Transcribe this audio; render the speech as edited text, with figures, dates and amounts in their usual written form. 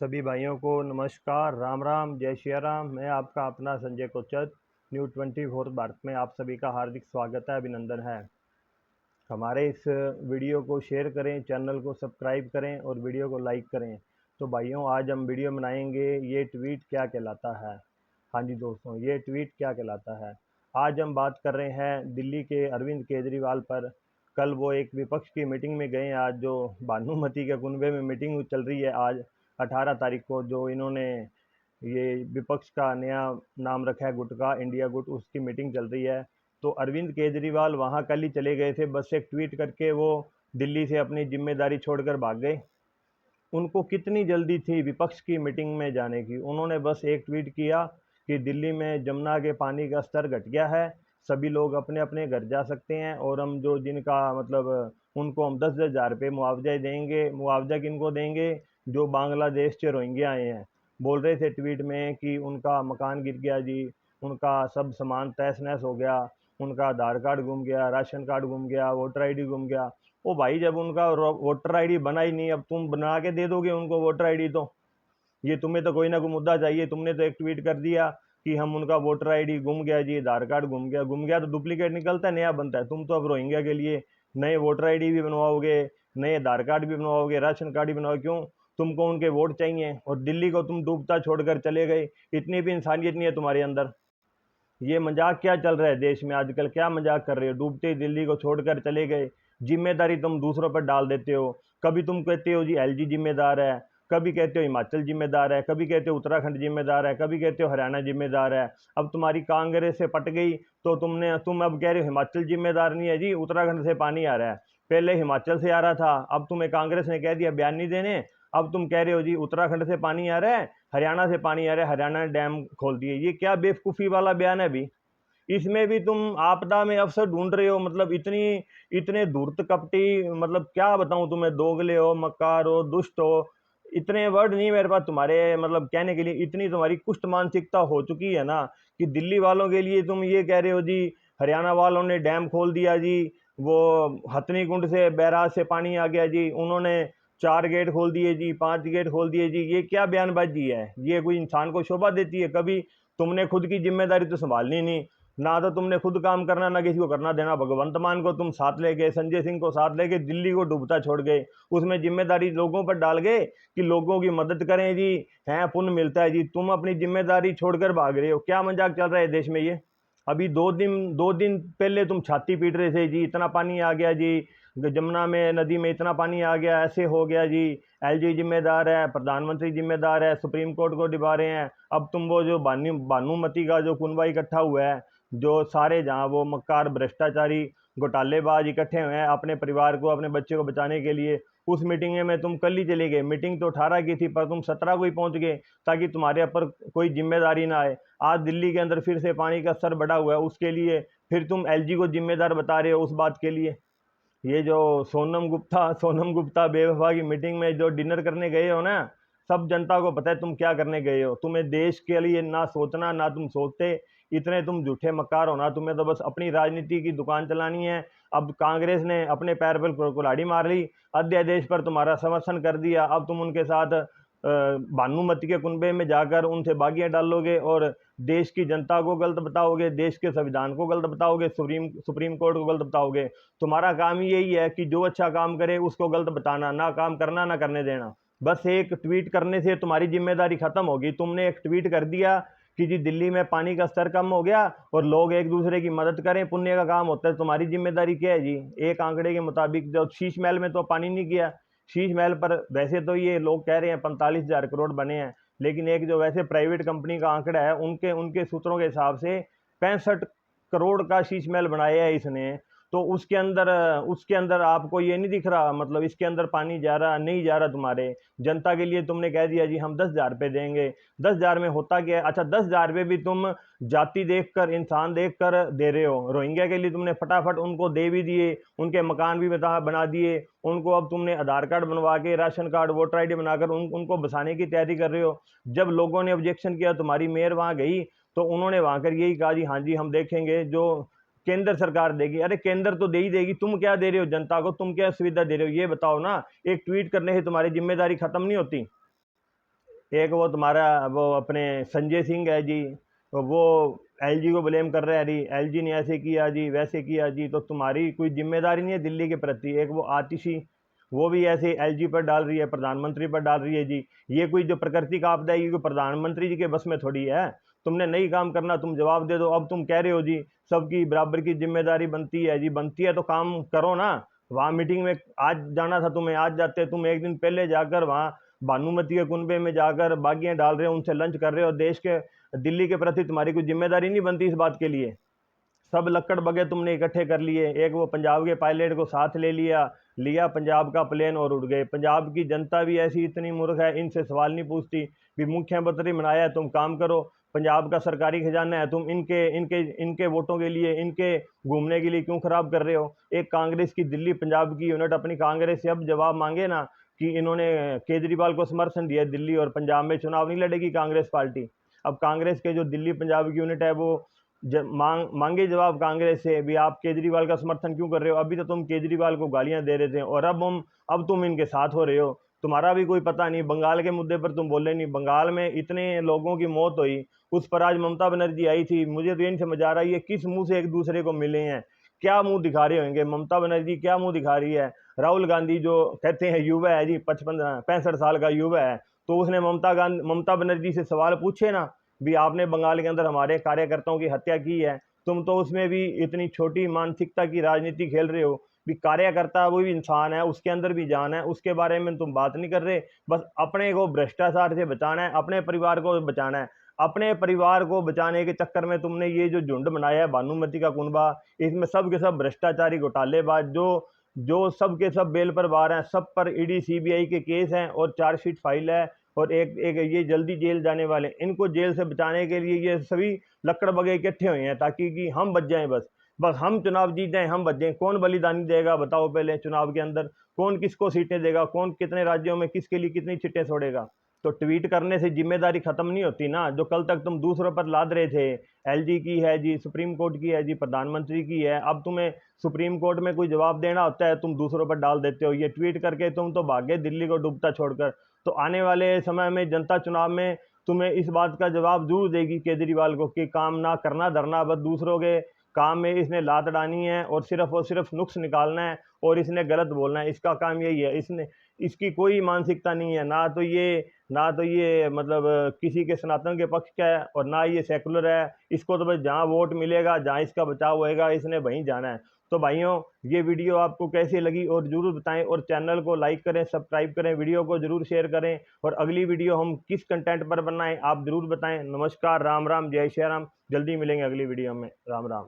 सभी भाइयों को नमस्कार, राम राम, जय श्री राम। मैं आपका अपना संजय कोचर न्यूज़ 24 भारत में आप सभी का हार्दिक स्वागत है, अभिनंदन है। हमारे इस वीडियो को शेयर करें, चैनल को सब्सक्राइब करें और वीडियो को लाइक करें। तो भाइयों, आज हम वीडियो बनाएंगे ये ट्वीट क्या कहलाता है। हाँ जी दोस्तों, ये ट्वीट क्या कहलाता है। आज हम बात कर रहे हैं दिल्ली के अरविंद केजरीवाल पर। कल वो एक विपक्ष की मीटिंग में गए, आज जो भानुमति के कुनबे में मीटिंग चल रही है आज 18 तारीख को, जो इन्होंने ये विपक्ष का नया नाम रखा है गुट का, इंडिया गुट, उसकी मीटिंग चल रही है। तो अरविंद केजरीवाल वहाँ कल ही चले गए थे, बस एक ट्वीट करके वो दिल्ली से अपनी जिम्मेदारी छोड़कर भाग गए। उनको कितनी जल्दी थी विपक्ष की मीटिंग में जाने की। उन्होंने बस एक ट्वीट किया कि दिल्ली में जमुना के पानी का स्तर घट गया है, सभी लोग अपने अपने घर जा सकते हैं, और हम जो जिनका मतलब उनको हम 10-10 हज़ार रुपये मुआवजा देंगे। मुआवजा किनको देंगे? जो बांग्लादेश से रोहिंग्या आए हैं। बोल रहे थे ट्वीट में कि उनका मकान गिर गया जी, उनका सब सामान तहस नहस हो गया, उनका आधार कार्ड गुम गया, राशन कार्ड गुम गया, वोटर आईडी गुम गया। ओ भाई, जब उनका वोटर आईडी बना ही नहीं, अब तुम बना के दे दोगे उनको वोटर आईडी? तो ये तुम्हें तो कोई ना कोई मुद्दा चाहिए। तुमने तो एक ट्वीट कर दिया कि हम उनका वोटर आईडी गुम गया जी, आधार कार्ड गुम गया। गुम गया तो डुप्लीकेट निकलता है, नया बनता है। तुम तो अब रोहिंग्या के लिए नए वोटर आईडी भी बनवाओगे, नए आधार कार्ड भी बनवाओगे, राशन कार्ड भी बनवाओगे। क्यों? तुमको उनके वोट चाहिए, और दिल्ली को तुम डूबता छोड़कर चले गए। इतनी भी इंसानियत नहीं है तुम्हारे अंदर। ये मजाक क्या चल रहा है देश में आजकल? क्या मजाक कर रहे हो? डूबते दिल्ली को छोड़कर चले गए। जिम्मेदारी तुम दूसरों पर डाल देते हो। कभी तुम कहते हो जी एलजी जिम्मेदार है, कभी कहते हो हिमाचल जिम्मेदार है, कभी कहते हो उत्तराखंड जिम्मेदार है, कभी कहते हो हरियाणा जिम्मेदार है। अब तुम्हारी कांग्रेस से पट गई तो तुम अब कह रहे हो हिमाचल जिम्मेदार नहीं है जी, उत्तराखंड से पानी आ रहा है। पहले हिमाचल से आ रहा था, अब तुम्हें कांग्रेस ने कह दिया बयान नहीं देने। अब तुम कह रहे हो जी उत्तराखंड से पानी आ रहा है, हरियाणा से पानी आ रहा है, हरियाणा ने डैम खोल दिए। ये क्या बेवकूफ़ी वाला बयान है भी? इसमें भी तुम आपदा में अवसर ढूंढ रहे हो। मतलब इतने धूर्त कपटी, मतलब क्या बताऊं तुम्हें, दोगले हो, मक्कार हो, दुष्ट हो। इतने वर्ड नहीं मेरे पास तुम्हारे मतलब कहने के लिए। इतनी तुम्हारी कुष्ठ मानसिकता हो चुकी है ना कि दिल्ली वालों के लिए तुम ये कह रहे हो जी हरियाणा वालों ने डैम खोल दिया जी, वो हथनी कुंड से बैराज से पानी आ गया जी, उन्होंने 4 गेट खोल दिए जी, 5 गेट खोल दिए जी। ये क्या बयानबाजी है? ये कोई इंसान को शोभा देती है? कभी तुमने खुद की जिम्मेदारी तो संभालनी नहीं, ना तो तुमने खुद काम करना, ना किसी को करना देना। भगवंत मान को तुम साथ ले गए, संजय सिंह को साथ लेके दिल्ली को डूबता छोड़ गए। उसमें जिम्मेदारी लोगों पर डाल गए कि लोगों की मदद करें जी, हैं पुण्य मिलता है जी। तुम अपनी जिम्मेदारी छोड़कर भाग रहे हो। क्या मजाक चल रहा है देश में ये? अभी 2 दिन पहले तुम छाती पीट रहे थे जी, इतना पानी आ गया जी, जमुना में नदी में इतना पानी आ गया, ऐसे हो गया जी, एलजी जिम्मेदार है, प्रधानमंत्री जिम्मेदार है, सुप्रीम कोर्ट को डिबा रहे हैं। अब तुम वो जो भानुमति का जो कुनबा इकट्ठा हुआ है, जो सारे जहाँ वो मक्कार भ्रष्टाचारी घोटालेबाज इकट्ठे हुए हैं अपने परिवार को, अपने बच्चे को बचाने के लिए, उस मीटिंग में तुम कल ही चले गए। मीटिंग तो 18 की थी, पर तुम 17 को ही पहुंच गए ताकि तुम्हारे ऊपर कोई जिम्मेदारी ना आए। आज दिल्ली के अंदर फिर से पानी का स्तर बढ़ा हुआ है, उसके लिए फिर तुम एलजी को जिम्मेदार बता रहे हो उस बात के लिए। ये जो सोनम गुप्ता बेवफा की मीटिंग में जो डिनर करने गए हो ना, सब जनता को पता है तुम क्या करने गए हो। तुम्हें देश के लिए ना सोचना, ना तुम सोचते। इतने तुम झूठे मक्कार हो ना, तुम्हें तो बस अपनी राजनीति की दुकान चलानी है। अब कांग्रेस ने अपने पैर पर कुल्हाड़ी मार ली, अध्यादेश पर तुम्हारा समर्थन कर दिया। अब तुम उनके साथ भानुमति के कुनबे में जाकर उनसे बागियां डालोगे और देश की जनता को गलत बताओगे, देश के संविधान को गलत बताओगे, सुप्रीम कोर्ट को गलत बताओगे। तुम्हारा काम ही यही है कि जो अच्छा काम करे उसको गलत बताना, ना काम करना, ना करने देना। बस एक ट्वीट करने से तुम्हारी जिम्मेदारी खत्म होगी। तुमने एक ट्वीट कर दिया कि जी दिल्ली में पानी का स्तर कम हो गया और लोग एक दूसरे की मदद करें, पुण्य का काम होता है। तुम्हारी जिम्मेदारी क्या है जी? एक आंकड़े के मुताबिक जो शीश महल में तो पानी नहीं गया। शीश महल पर वैसे तो ये लोग कह रहे हैं 45,000 करोड़ बने हैं, लेकिन एक जो वैसे प्राइवेट कंपनी का आंकड़ा है, उनके उनके सूत्रों के हिसाब से 65 करोड़ का शीश महल बनाया है इसने। तो उसके अंदर आपको ये नहीं दिख रहा? मतलब इसके अंदर पानी जा रहा नहीं जा रहा? तुम्हारे जनता के लिए तुमने कह दिया जी हम 10,000 रुपये देंगे। 10,000 में होता क्या है? अच्छा, 10,000 रुपये भी तुम जाति देखकर, इंसान देखकर दे रहे हो। रोहिंग्या के लिए तुमने फटाफट उनको दे भी दिए, उनके मकान भी बना दिए उनको। अब तुमने आधार कार्ड बनवा के, राशन कार्ड, वोटर आईडी बनाकर उनको बसाने की तैयारी कर रहे हो। जब लोगों ने ऑब्जेक्शन किया, तुम्हारी मेयर वहां गई तो उन्होंने वहां कर यही कहा जी हाँ जी हम देखेंगे, जो केंद्र सरकार देगी। अरे केंद्र तो दे ही देगी, तुम क्या दे रहे हो जनता को? तुम क्या सुविधा दे रहे हो ये बताओ ना। एक ट्वीट करने से तुम्हारी जिम्मेदारी खत्म नहीं होती। एक वो तुम्हारा वो अपने संजय सिंह है जी, वो एलजी को ब्लेम कर रहे हैं जी, एलजी ने ऐसे किया जी, वैसे किया जी। तो तुम्हारी कोई जिम्मेदारी नहीं है दिल्ली के प्रति? एक वो आतिशी, वो भी ऐसे एलजी पर डाल रही है, प्रधानमंत्री पर डाल रही है जी। ये कोई जो प्रकृति का आपदा है, ये कोई प्रधानमंत्री जी के बस में थोड़ी है। तुमने नहीं काम करना, तुम जवाब दे दो। अब तुम कह रहे हो जी सबकी बराबर की जिम्मेदारी बनती है जी, बनती है तो काम करो ना। वहाँ मीटिंग में आज जाना था तुम्हें, आज जाते। तुम एक दिन पहले जाकर वहाँ भानुमति के कुनबे में जाकर बागियां डाल रहे हो, उनसे लंच कर रहे हो। देश के, दिल्ली के प्रति तुम्हारी कोई जिम्मेदारी नहीं बनती इस बात के लिए? सब लक्कड़ बगे तुमने इकट्ठे कर लिए। एक वो पंजाब के पायलट को साथ ले लिया, लिया पंजाब का प्लेन और उड़ गए। पंजाब की जनता भी ऐसी इतनी मूर्ख है, इनसे सवाल नहीं पूछती भी मुख्यमंत्री बनाया है, तुम काम करो। पंजाब का सरकारी खजाना है, तुम इनके इनके इनके वोटों के लिए, इनके घूमने के लिए क्यों खराब कर रहे हो? एक कांग्रेस की दिल्ली पंजाब की यूनिट अपनी कांग्रेस से अब जवाब मांगे ना कि इन्होंने केजरीवाल को समर्थन दिया। दिल्ली और पंजाब में चुनाव नहीं लड़ेगी कांग्रेस पार्टी। अब कांग्रेस के जो दिल्ली पंजाब की यूनिट है वो मांगे जवाब कांग्रेस से भी, आप केजरीवाल का समर्थन क्यों कर रहे हो? अभी तो तुम केजरीवाल को गालियां दे रहे थे और अब तुम इनके साथ हो रहे हो। तुम्हारा भी कोई पता नहीं। बंगाल के मुद्दे पर तुम बोले नहीं। बंगाल में इतने लोगों की मौत हुई, उस पर आज ममता बनर्जी आई थी। मुझे तो ये नहीं समझ आ रहा है ये किस मुंह से एक दूसरे को मिले हैं, क्या मुंह दिखा रहे होंगे? ममता बनर्जी क्या मुंह दिखा रही है? राहुल गांधी जो कहते हैं युवा है जी, 55 65 साल का युवा है, तो उसने ममता बनर्जी से सवाल पूछे ना भी आपने बंगाल के अंदर हमारे कार्यकर्ताओं की हत्या की है। तुम तो उसमें भी इतनी छोटी मानसिकता की राजनीति खेल रहे हो भी कार्यकर्ता वो भी इंसान है, उसके अंदर भी जान है, उसके बारे में तुम बात नहीं कर रहे। बस अपने को भ्रष्टाचार से बचाना है, अपने परिवार को बचाना है। अपने परिवार को बचाने के चक्कर में तुमने ये जो झुंड बनाया है भानुमति का कुनबा, इसमें सब के सब भ्रष्टाचारी घोटालेबाज, जो जो सब के सब बेल पर बाहर हैं, सब पर ईडी सीबीआई के केस हैं और चार्जशीट फाइल है। और एक एक ये जल्दी जेल जाने वाले, इनको जेल से बचाने के लिए ये सभी लक्कड़ बगे इकट्ठे हुए हैं ताकि कि हम बच जाएं। बस बस हम चुनाव जीत जाएं, हम बच जाएं। कौन बलिदानी देगा बताओ? पहले चुनाव के अंदर कौन किसको सीटें देगा? कौन कितने राज्यों में किसके लिए कितनी चिट्ठें छोड़ेगा? तो ट्वीट करने से जिम्मेदारी खत्म नहीं होती ना। जो कल तक तुम दूसरों पर लाद रहे थे, एलजी की है जी, सुप्रीम कोर्ट की है जी, प्रधानमंत्री की है, अब तुम्हें सुप्रीम कोर्ट में कोई जवाब देना होता है, तुम दूसरों पर डाल देते हो। ये ट्वीट करके तुम तो भागे दिल्ली को डूबता छोड़कर। तो आने वाले समय में जनता चुनाव में तुम्हें इस बात का जवाब जरूर देगी केजरीवाल को कि काम ना करना धरना, बस दूसरों के काम में इसने लात डालनी है और सिर्फ नुक्स निकालना है और इसने गलत बोलना है। इसका काम यही है। इसने, इसकी कोई मानसिकता नहीं है। ना तो ये मतलब किसी के सनातन के पक्ष का है और ना ये सेकुलर है। इसको तो बस जहाँ वोट मिलेगा, जहाँ इसका बचाव होएगा, इसने वहीं जाना है। तो भाइयों, ये वीडियो आपको कैसी लगी और ज़रूर बताएं और चैनल को लाइक करें, सब्सक्राइब करें, वीडियो को ज़रूर शेयर करें। और अगली वीडियो हम किस कंटेंट पर बनाएं आप ज़रूर बताएं। नमस्कार, राम राम, जय श्री राम। जल्दी मिलेंगे अगली वीडियो में। राम राम।